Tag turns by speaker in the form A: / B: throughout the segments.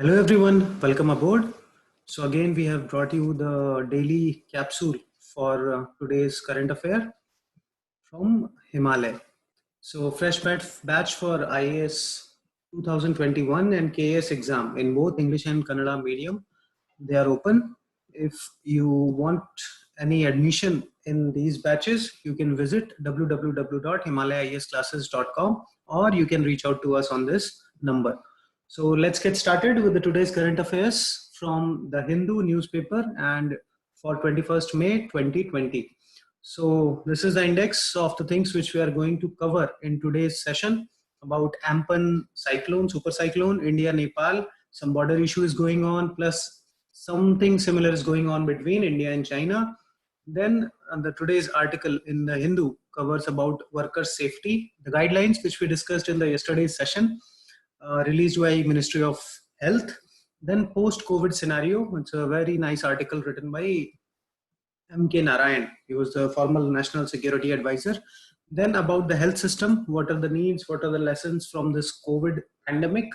A: Hello everyone, welcome aboard. So again, we have brought you the daily capsule for today's current affair from Himalaya. So fresh batch for IAS 2021 and KS exam in both English and Kannada medium. They are open. If you want any admission in these batches, you can visit www.himalayaiasclasses.com or you can reach out to us on this number. So let's get started with the today's current affairs from the Hindu newspaper and for 21st May 2020. So this is the index of the things which we are going to cover in today's session about Amphan cyclone, super cyclone, India, Nepal, some border issues going on, plus something similar is going on between India and China. Then today's article in the Hindu covers about worker safety, the guidelines which we discussed in the yesterday's session, released by Ministry of Health. Then post-COVID scenario, it's a very nice article written by M.K. Narayan. He was the former National Security Advisor. Then about the health system, what are the needs, what are the lessons from this COVID pandemic.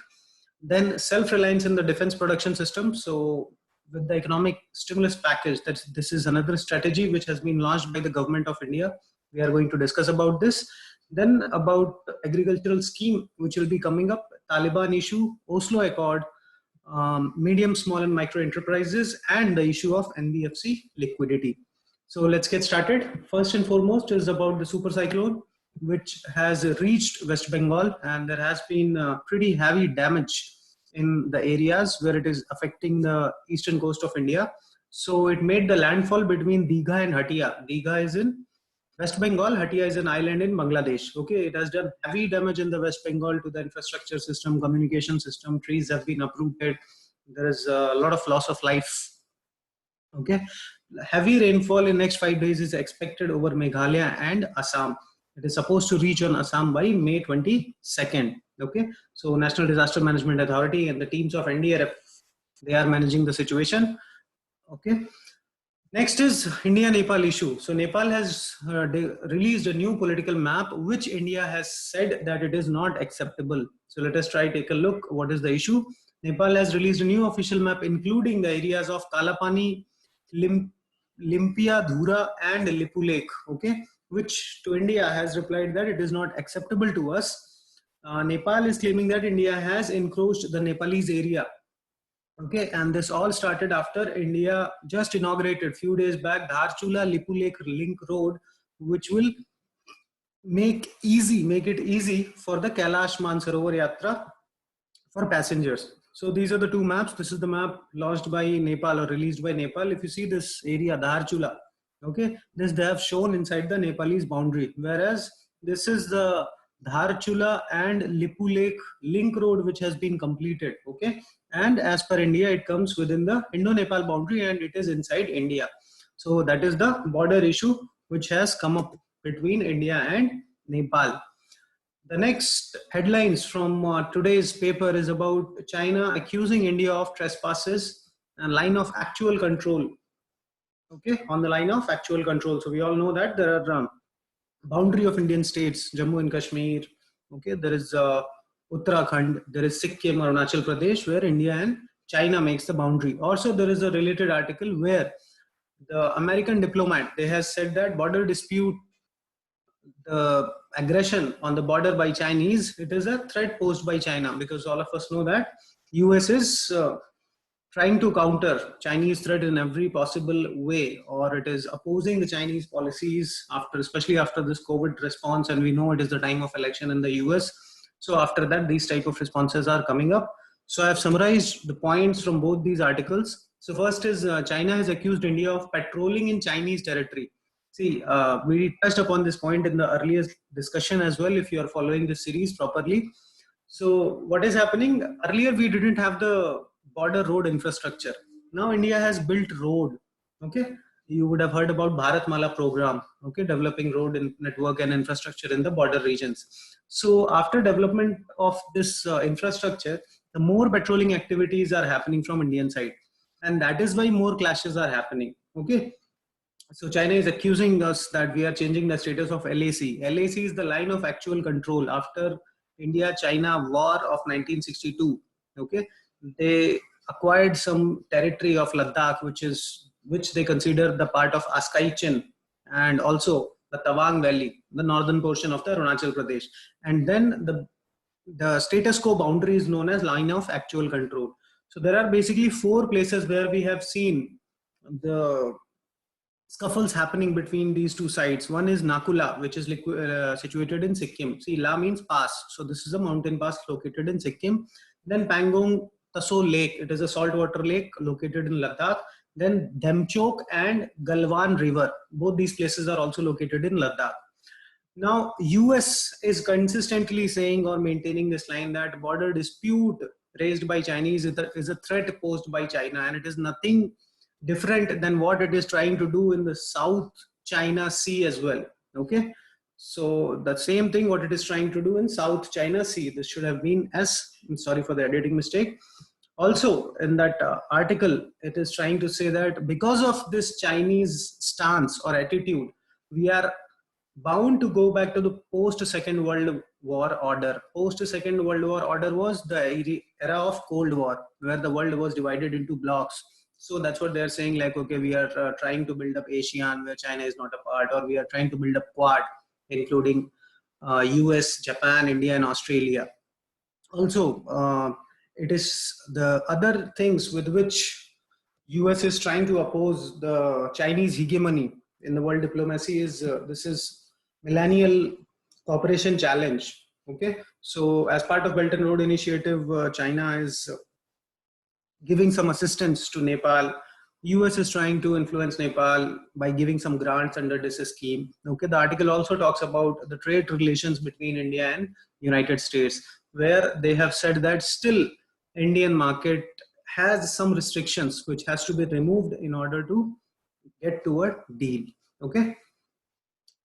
A: Then self-reliance in the defense production system. So with the economic stimulus package, this is another strategy which has been launched by the government of India. We are going to discuss about this. Then about agricultural scheme, which will be coming up, Taliban issue, Oslo Accord, medium, small and micro enterprises, and the issue of NBFC liquidity. So let's get started. First and foremost is about the super cyclone, which has reached West Bengal, and there has been pretty heavy damage in the areas where it is affecting the eastern coast of India. So it made the landfall between Digha and Hatia. Digha is in West Bengal, Hatia is an island in Bangladesh. Okay, it has done heavy damage in the West Bengal to the infrastructure system, communication system. Trees have been uprooted. There is a lot of loss of life. Okay, heavy rainfall in next 5 days is expected over Meghalaya and Assam. It is supposed to reach on Assam by May 22nd. Okay, so National Disaster Management Authority and the teams of NDRF, they are managing the situation. Okay. Next is India-Nepal issue. So Nepal has released a new political map, which India has said that it is not acceptable. So let us take a look. What is the issue? Nepal has released a new official map, including the areas of Kalapani, Limpia, Dhura, and Lipulekh. Okay, which to India has replied that it is not acceptable to us. Nepal is claiming that India has encroached the Nepalese area. Okay, and this all started after India just inaugurated few days back Dharchula-Lipulekh link road, which will make it easy for the Kailash Mansarovar Yatra for passengers. So these are the two maps. This is the map launched by Nepal or released by Nepal. If you see this area, Dharchula, okay, this they have shown inside the Nepalese boundary, whereas this is the Dharchula and Lipulekh link road which has been completed. Okay, and as per India, it comes within the Indo-Nepal boundary and it is inside India. So that is the border issue which has come up between India and Nepal. The next headlines from today's paper is about China accusing India of trespasses and line of actual control. Okay, on the line of actual control. So we all know that there are boundary of Indian states, Jammu and Kashmir. Okay, there is Uttarakhand, there is Sikkim, Arunachal Pradesh, where India and China makes the boundary. Also, there is a related article where the American diplomat, they has said that border dispute, the aggression on the border by Chinese, it is a threat posed by China, because all of us know that US is trying to counter Chinese threat in every possible way, or it is opposing the Chinese policies especially after this COVID response, and we know it is the time of election in the US. So after that, these type of responses are coming up. So I have summarized the points from both these articles. So first is China has accused India of patrolling in Chinese territory. See, we touched upon this point in the earlier discussion as well, if you are following the series properly. So what is happening? Earlier, we didn't have the border road infrastructure. Now India has built road. Okay, you would have heard about Bharatmala program. Okay, developing road network and infrastructure in the border regions. So after development of this infrastructure, the more patrolling activities are happening from Indian side, and that is why more clashes are happening. Okay, so China is accusing us that we are changing the status of LAC. LAC is the line of actual control after India-China war of 1962. Okay, they acquired some territory of Ladakh, which they consider the part of Askai Chin, and also the Tawang Valley, the northern portion of the Arunachal Pradesh. And then the status quo boundary is known as line of actual control. So there are basically 4 places where we have seen the scuffles happening between these two sides. One is Nakula, which is situated in Sikkim. See, La means pass. So this is a mountain pass located in Sikkim. Then Pangong Taso Lake. It is a saltwater lake located in Ladakh. Then Demchok and Galwan River. Both these places are also located in Ladakh. Now, US is consistently saying or maintaining this line that border dispute raised by Chinese is a threat posed by China, and it is nothing different than what it is trying to do in the South China Sea as well. Okay, so the same thing what it is trying to do in South China Sea. This should have been S. I'm sorry for the editing mistake. Also, in that article, it is trying to say that because of this Chinese stance or attitude, we are bound to go back to the post Second World War order. Post Second World War order was the era of Cold War, where the world was divided into blocks. So that's what they're saying, like, okay, we are trying to build up ASEAN, where China is not a part, or we are trying to build up Quad, including US, Japan, India, and Australia. Also, it is the other things with which US is trying to oppose the Chinese hegemony in the world diplomacy is this is millennial cooperation challenge. Okay, so as part of Belt and Road Initiative, China is giving some assistance to Nepal. US is trying to influence Nepal by giving some grants under this scheme. Okay, the article also talks about the trade relations between India and United States, where they have said that still Indian market has some restrictions which has to be removed in order to get to a deal. Okay.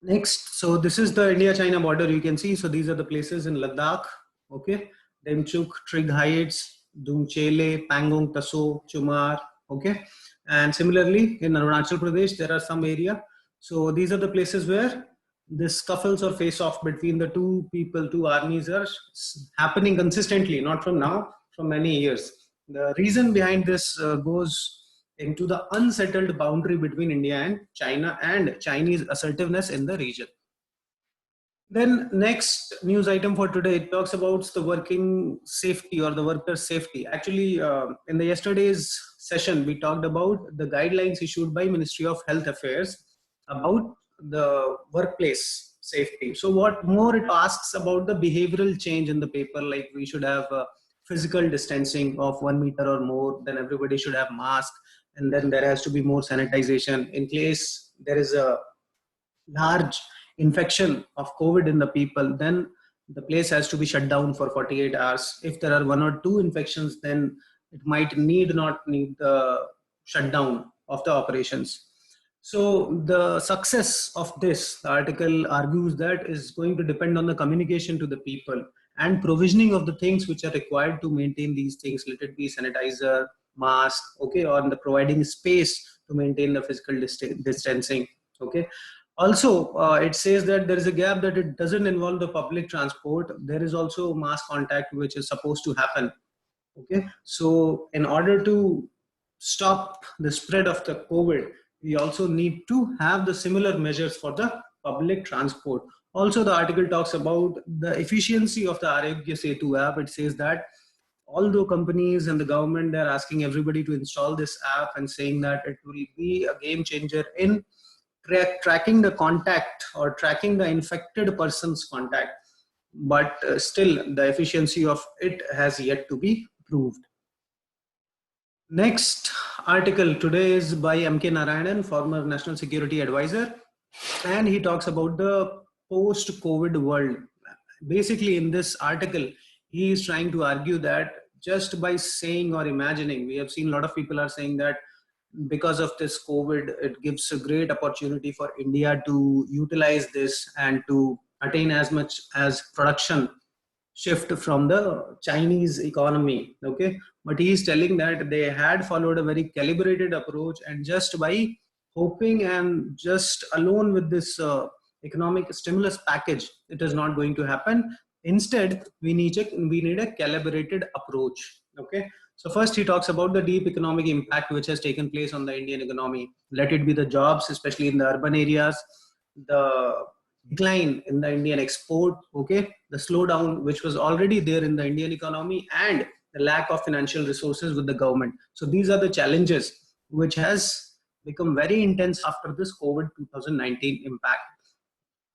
A: Next, so this is the India-China border. You can see. So these are the places in Ladakh. Okay, Demchuk, Trig Heights, Dungchele, Pangong Taso, Chumar. Okay, and similarly in Arunachal Pradesh there are some area. So these are the places where the scuffles or face-off between the two people, two armies are happening consistently, not from now, from many years. The reason behind this goes into the unsettled boundary between India and China and Chinese assertiveness in the region. Then next news item for today, it talks about the working safety or the worker safety. Actually, in the yesterday's session, we talked about the guidelines issued by Ministry of Health Affairs about the workplace safety. So what more it asks about the behavioral change in the paper, like we should have physical distancing of 1 meter or more, then everybody should have mask, and then there has to be more sanitization in case there is a large infection of COVID in the people, then the place has to be shut down for 48 hours. If there are 1 or 2 infections, then it might not need the shutdown of the operations. So the success of this, the article argues that is going to depend on the communication to the people and provisioning of the things which are required to maintain these things. Let it be sanitizer, mask, okay, or the providing space to maintain the physical distancing, okay. Also, it says that there is a gap that it doesn't involve the public transport. There is also mass contact which is supposed to happen. Okay, so in order to stop the spread of the COVID, we also need to have the similar measures for the public transport. Also, the article talks about the efficiency of the Arogya Setu app. It says that although companies and the government, they're asking everybody to install this app and saying that it will be a game changer in tracking the contact or tracking the infected person's contact, but still the efficiency of it has yet to be proved. Next article today is by M.K. Narayanan, former National Security Advisor, and he talks about the post-COVID world. Basically, in this article, he is trying to argue that just by saying or imagining, we have seen a lot of people are saying that because of this COVID, it gives a great opportunity for India to utilize this and to attain as much as production shift from the Chinese economy. Okay, but he is telling that they had followed a very calibrated approach, and just by hoping and just alone with this economic stimulus package, it is not going to happen. Instead, we need a calibrated approach. Okay, So first he talks about the deep economic impact which has taken place on the Indian economy. Let it be the jobs, especially in the urban areas, the decline in the Indian export, okay, the slowdown which was already there in the Indian economy, and the lack of financial resources with the government. So these are the challenges which has become very intense after this COVID 2019 impact.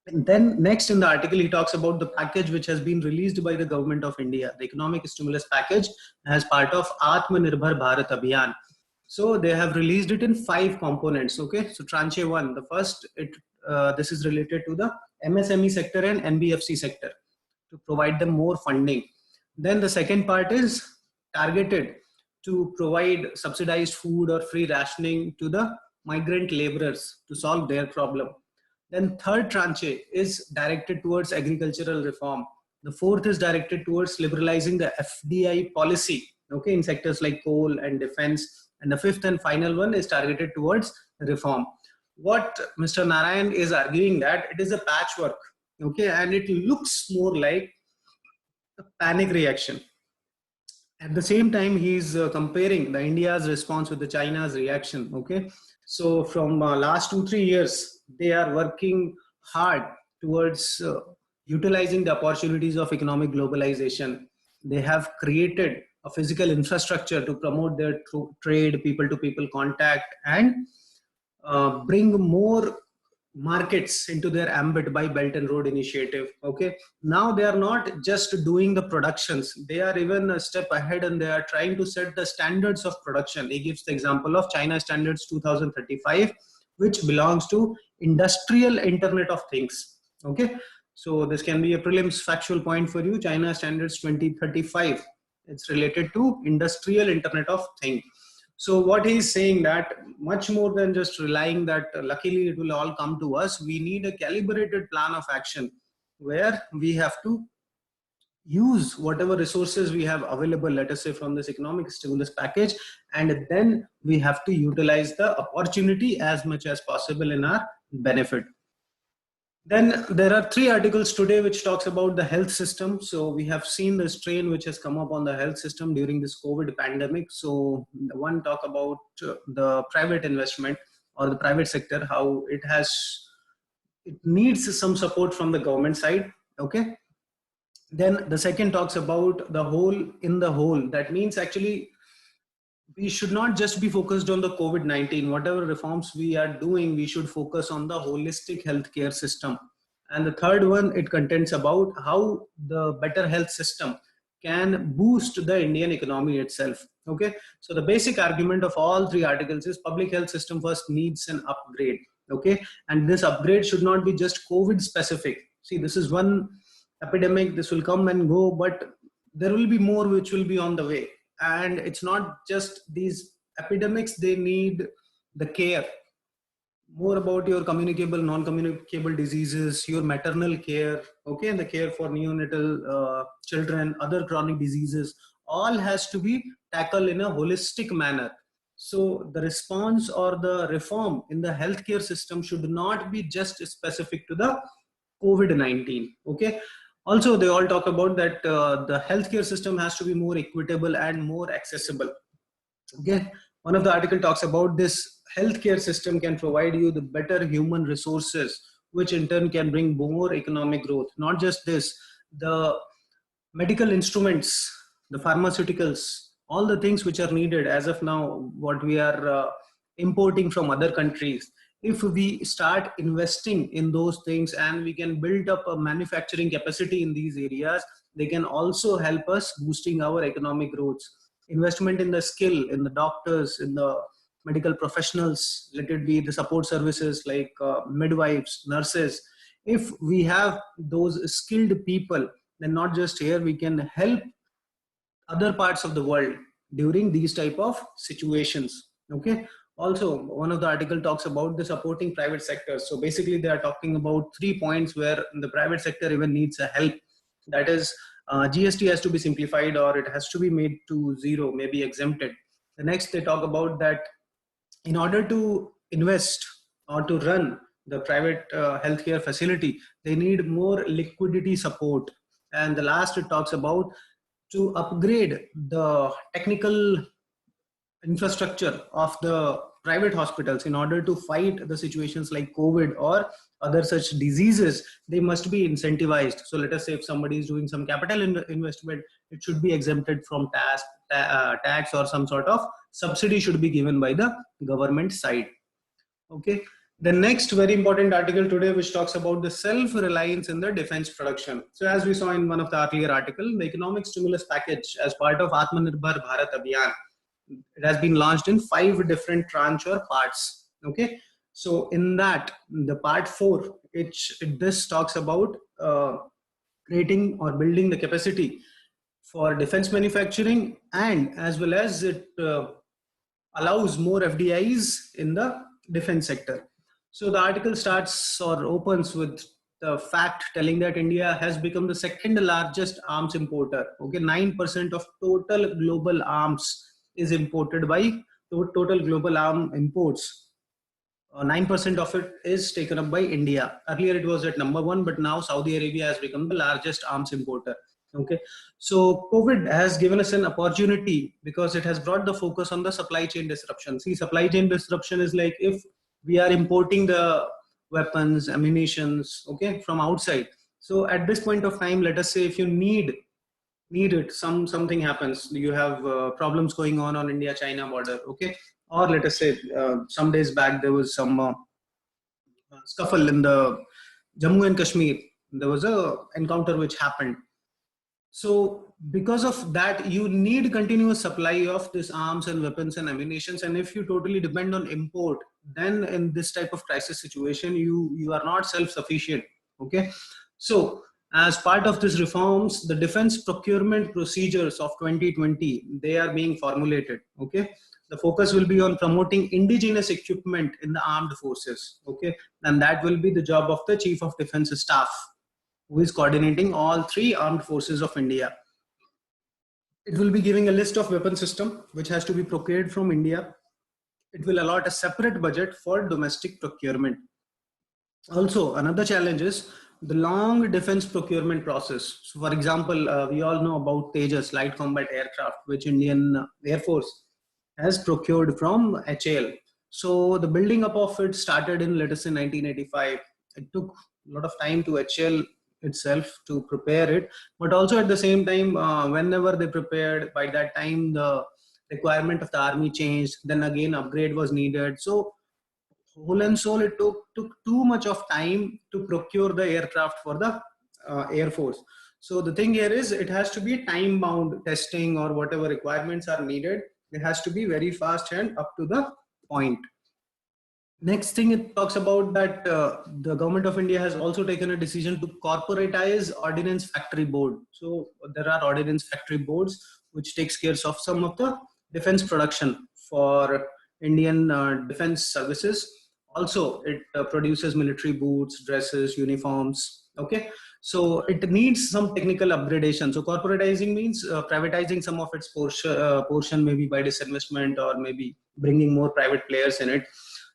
A: And then next in the article, he talks about the package which has been released by the government of India, the economic stimulus package as part of Atmanirbhar Bharat Abhiyan. So they have released it in 5 components. Okay, so tranche 1, the first, this is related to the MSME sector and NBFC sector to provide them more funding. Then the second part is targeted to provide subsidized food or free rationing to the migrant laborers to solve their problem. Then third tranche is directed towards agricultural reform. The fourth is directed towards liberalizing the FDI policy, okay, in sectors like coal and defense. And the fifth and final one is targeted towards reform. What Mr. Narayan is arguing that it is a patchwork, okay, and it looks more like a panic reaction. At the same time, he's comparing the India's response with the China's reaction, okay. So from last 2-3 years, they are working hard towards utilizing the opportunities of economic globalization. They have created a physical infrastructure to promote their trade, people-to-people contact, and bring more markets into their ambit by Belt and Road Initiative. Okay, now they are not just doing the productions, they are even a step ahead and they are trying to set the standards of production. He gives the example of China Standards 2035, which belongs to Industrial Internet of Things. Okay, so this can be a prelims factual point for you. China Standards 2035, it's related to Industrial Internet of Things. So what he's saying that much more than just relying that luckily it will all come to us, we need a calibrated plan of action where we have to use whatever resources we have available, let us say from this economic stimulus package, and then we have to utilize the opportunity as much as possible in our benefit. Then there are 3 articles today which talks about the health system. So we have seen the strain which has come up on the health system during this COVID pandemic. So one talk about the private investment or the private sector, how it needs some support from the government side. Okay. Then the second talks about the whole in the whole. That means actually we should not just be focused on the COVID-19. Whatever reforms we are doing, we should focus on the holistic healthcare system. And the third one, it contains about how the better health system can boost the Indian economy itself. Okay, so the basic argument of all 3 articles is public health system first needs an upgrade. Okay, and this upgrade should not be just COVID specific. See, this is one epidemic, this will come and go, but there will be more which will be on the way. And it's not just these epidemics, they need the care. More about your communicable, non-communicable diseases, your maternal care, okay, and the care for neonatal children, other chronic diseases, all has to be tackled in a holistic manner. So the response or the reform in the healthcare system should not be just specific to the COVID-19, okay. Also, they all talk about that the healthcare system has to be more equitable and more accessible. Okay, one of the article talks about this healthcare system can provide you the better human resources, which in turn can bring more economic growth. Not just this, the medical instruments, the pharmaceuticals, all the things which are needed as of now, what we are importing from other countries. If we start investing in those things and we can build up a manufacturing capacity in these areas, they can also help us boosting our economic growth. Investment in the skill, in the doctors, in the medical professionals, let it be the support services like midwives, nurses. If we have those skilled people, then not just here, we can help other parts of the world during these type of situations. Okay. Also, one of the article talks about the supporting private sector. So basically they are talking about 3 points where the private sector even needs a help. That is, GST has to be simplified or it has to be made to 0, maybe exempted. The next, they talk about that in order to invest or to run the private healthcare facility, they need more liquidity support. And the last, it talks about to upgrade the technical infrastructure of the private hospitals in order to fight the situations like COVID or other such diseases. They must be incentivized. So let us say if somebody is doing some capital investment, it should be exempted from tax or some sort of subsidy should be given by the government side. Okay. The next very important article today, which talks about the self-reliance in the defense production. So as we saw in one of the earlier article, the economic stimulus package as part of Atmanirbhar Bharat Abhiyan, it has been launched in 5 different tranche or parts. Okay. So in that, the part 4, this talks about creating or building the capacity for defense manufacturing, and as well as it allows more FDIs in the defense sector. So the article starts or opens with the fact telling that India has become the second largest arms importer. Okay, 9% of total global arms is imported by total global arm imports. 9% of it is taken up by India. Earlier it was at number 1, but now Saudi Arabia has become the largest arms importer. Okay, so COVID has given us an opportunity because it has brought the focus on the supply chain disruption. See, supply chain disruption is like if we are importing the weapons, ammunitions, okay, from outside. So at this point of time, let us say if you need it, something happens, you have problems going on India China border, okay, or let us say some days back there was some scuffle in the Jammu and Kashmir. There was a encounter which happened. So because of that, you need continuous supply of these arms and weapons and ammunitions. And if you totally depend on import, then in this type of crisis situation, you are not self-sufficient. Okay. So as part of these reforms, the defense procurement procedures of 2020, they are being formulated. Okay. The focus will be on promoting indigenous equipment in the armed forces. Okay. And that will be the job of the Chief of Defense Staff, who is coordinating all 3 armed forces of India. It will be giving a list of weapon system which has to be procured from India. It will allot a separate budget for domestic procurement. Also, another challenge is the long defense procurement process. So for example, we all know about Tejas, light combat aircraft, which Indian Air Force has procured from HAL. So the building up of it started in, let us say, 1985. It took a lot of time to HAL itself to prepare it, but also at the same time, whenever they prepared, by that time the requirement of the army changed, then again upgrade was needed. So whole and soul, it took too much of time to procure the aircraft for the Air Force. So the thing here is it has to be time bound testing, or whatever requirements are needed, it has to be very fast and up to the point. Next thing, it talks about that the government of India has also taken a decision to corporatize Ordnance Factory Board. So there are Ordnance Factory Boards which takes care of some of the defense production for Indian defense services. Also, it produces military boots, dresses, uniforms. Okay, so it needs some technical upgradation. So corporatizing means privatizing some of its portion, maybe by disinvestment or maybe bringing more private players in it.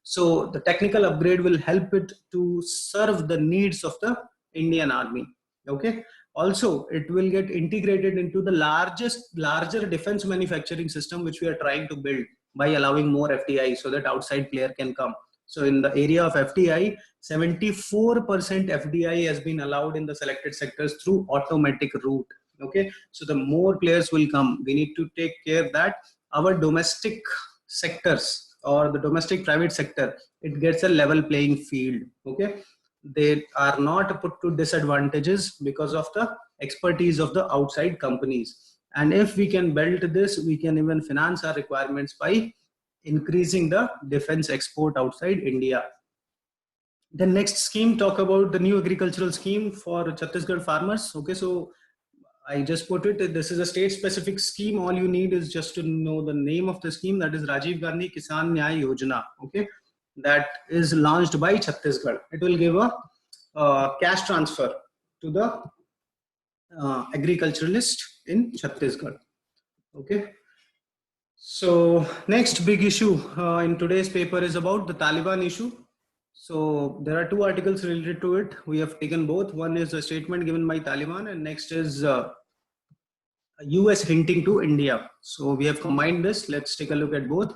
A: So the technical upgrade will help it to serve the needs of the Indian Army. Okay. Also, it will get integrated into the larger defense manufacturing system which we are trying to build by allowing more FDI so that outside player can come. So in the area of FDI, 74% FDI has been allowed in the selected sectors through automatic route. Okay. So the more players will come, we need to take care that our domestic sectors or the domestic private sector, it gets a level playing field. Okay, they are not put to disadvantages because of the expertise of the outside companies. And if we can build this, we can even finance our requirements by increasing the defense export outside India. The next scheme talk about the new agricultural scheme for Chhattisgarh farmers. Okay, so I just put it, this is a state specific scheme. All you need is just to know the name of the scheme, that is Rajiv Gandhi Kisan Nyay Yojana. Okay, that is launched by Chhattisgarh. It will give a cash transfer to the agriculturalist in Chhattisgarh. Okay. So next big issue in today's paper is about the Taliban issue. So there are 2 articles related to it. We have taken both. One is a statement given by Taliban, and next is US hinting to India. So we have combined this. Let's take a look at both.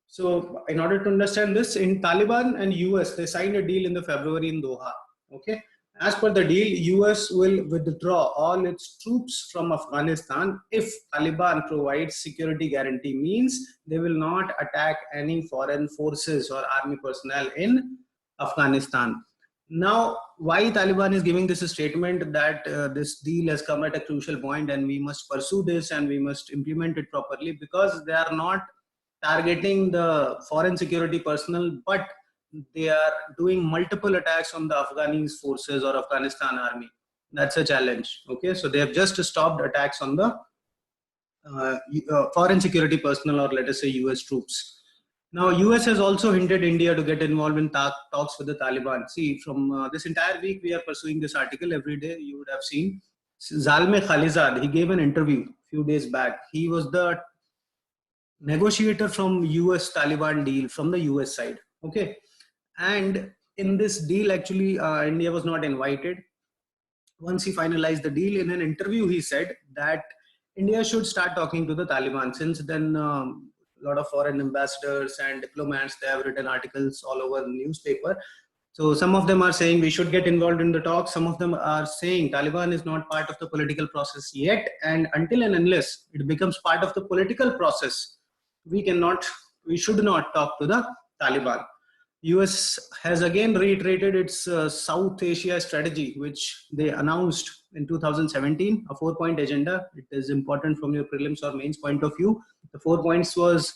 A: So in order to understand this, in Taliban and US, they signed a deal in the February in Doha. Okay. As per the deal, US will withdraw all its troops from Afghanistan if Taliban provides security guarantee, means they will not attack any foreign forces or army personnel in Afghanistan. Now, why Taliban is giving this statement that this deal has come at a crucial point and we must pursue this and we must implement it properly, because they are not targeting the foreign security personnel, but they are doing multiple attacks on the Afghanis forces or Afghanistan army. That's a challenge. Okay, so they have just stopped attacks on the foreign security personnel, or let us say US troops. Now, US has also hinted India to get involved in talks with the Taliban. See, from this entire week, we are pursuing this article every day. You would have seen Zalmay Khalilzad. He gave an interview a few days back. He was the negotiator from US Taliban deal from the US side. Okay, and in this deal, actually, India was not invited. Once he finalized the deal, in an interview, he said that India should start talking to the Taliban. Since then, a lot of foreign ambassadors and diplomats, they have written articles all over the newspaper. So some of them are saying we should get involved in the talks. Some of them are saying Taliban is not part of the political process yet. And until and unless it becomes part of the political process, we should not talk to the Taliban. US has again reiterated its South Asia strategy, which they announced in 2017, a 4-point agenda. It is important from your prelims or mains point of view. The 4 points was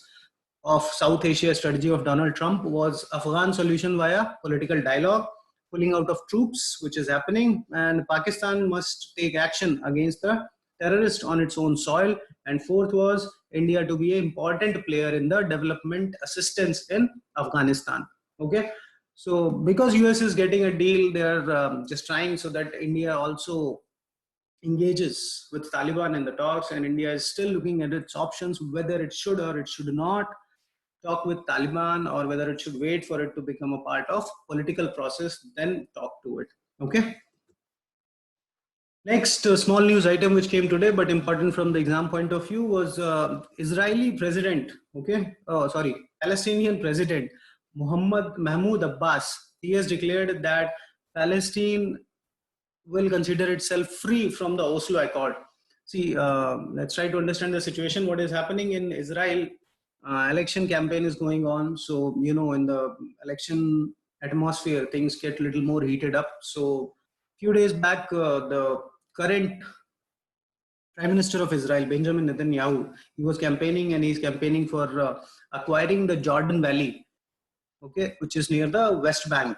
A: of South Asia strategy of Donald Trump was Afghan solution via political dialogue, pulling out of troops, which is happening, and Pakistan must take action against the terrorist on its own soil. And fourth was India to be an important player in the development assistance in Afghanistan. Okay, so because US is getting a deal, they're just trying so that India also engages with Taliban in the talks, and India is still looking at its options, whether it should or it should not talk with Taliban, or whether it should wait for it to become a part of political process, then talk to it. Okay. Next small news item which came today, but important from the exam point of view, was Israeli president, Palestinian president Mahmoud Abbas. He has declared that Palestine will consider itself free from the Oslo Accord. See, let's try to understand the situation. What is happening in Israel? Election campaign is going on. So, in the election atmosphere, things get a little more heated up. So, few days back, the current Prime Minister of Israel, Benjamin Netanyahu, he was campaigning, and he's campaigning for acquiring the Jordan Valley, okay, which is near the West Bank.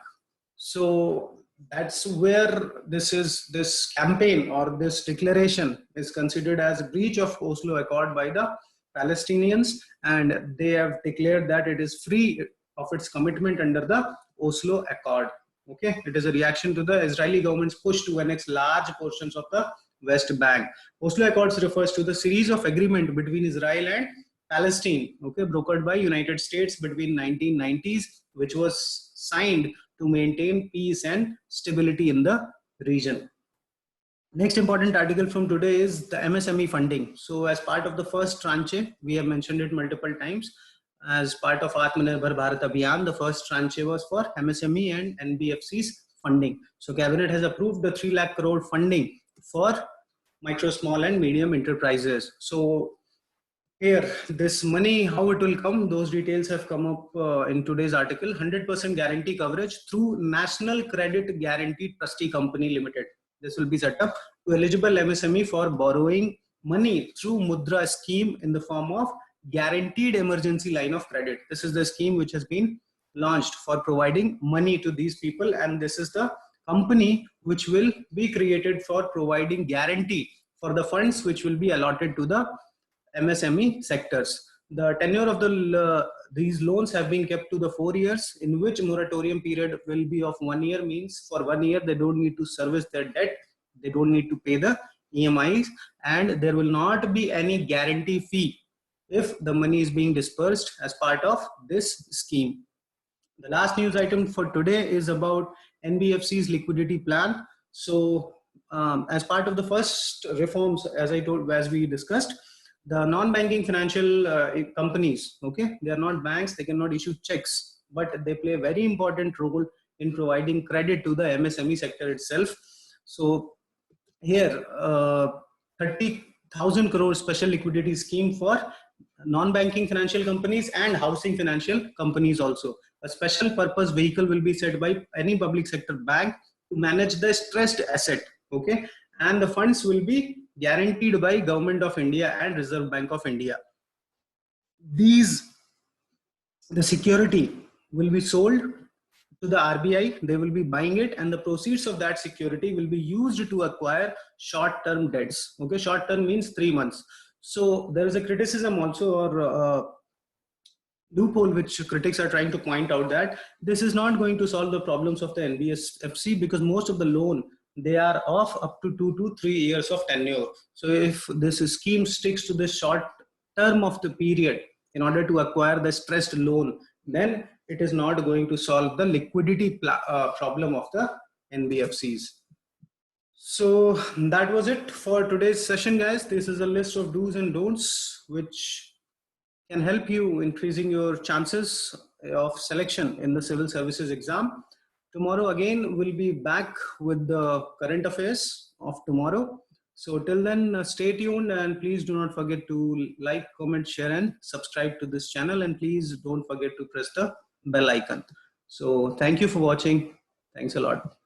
A: So that's where this campaign or this declaration is considered as a breach of Oslo Accord by the Palestinians, and they have declared that it is free of its commitment under the Oslo Accord. Okay, it is a reaction to the Israeli government's push to annex large portions of the West Bank. Oslo Accords refers to the series of agreement between Israel and Palestine, okay, brokered by United States between 1990s, which was signed to maintain peace and stability in the region. Next important article from today is the MSME funding. So as part of the first tranche, we have mentioned it multiple times, as part of Atmanirbhar Bharat Abhiyan, the first tranche was for MSME and NBFC's funding. So Cabinet has approved the 3 lakh crore funding for micro, small and medium enterprises. So here, this money, how it will come, those details have come up in today's article. 100% guarantee coverage through National Credit Guarantee Trustee Company Limited. This will be set up to eligible MSME for borrowing money through Mudra scheme in the form of guaranteed emergency line of credit. This is the scheme which has been launched for providing money to these people, and this is the company which will be created for providing guarantee for the funds which will be allotted to the MSME sectors. The tenure of these loans have been kept to the 4 years, in which moratorium period will be of 1 year, means for 1 year they don't need to service their debt, they don't need to pay the EMIs, and there will not be any guarantee fee if the money is being dispersed as part of this scheme. The last news item for today is about NBFC's liquidity plan. So as part of the first reforms, as we discussed, the non-banking financial companies, okay, they are not banks, they cannot issue checks, but they play a very important role in providing credit to the MSME sector itself. So here, 30,000 crore special liquidity scheme for non-banking financial companies and housing financial companies also. A special purpose vehicle will be set by any public sector bank to manage the stressed asset, okay, and the funds will be guaranteed by Government of India and Reserve Bank of India. The security will be sold to the RBI, they will be buying it, and the proceeds of that security will be used to acquire short-term debts. Okay, short-term means 3 months. So there is a criticism also, or loophole which critics are trying to point out, that this is not going to solve the problems of the NBFC, because most of the loan, they are of up to 2 to 3 years of tenure. So if this scheme sticks to the short term of the period in order to acquire the stressed loan, then it is not going to solve the liquidity problem of the NBFCs. So that was it for today's session, guys. This is a list of do's and don'ts which can help you increasing your chances of selection in the civil services exam. Tomorrow again we'll be back with the current affairs of tomorrow. So till then, stay tuned, and please do not forget to like, comment, share, and subscribe to this channel, and please don't forget to press the bell icon. So thank you for watching. Thanks a lot.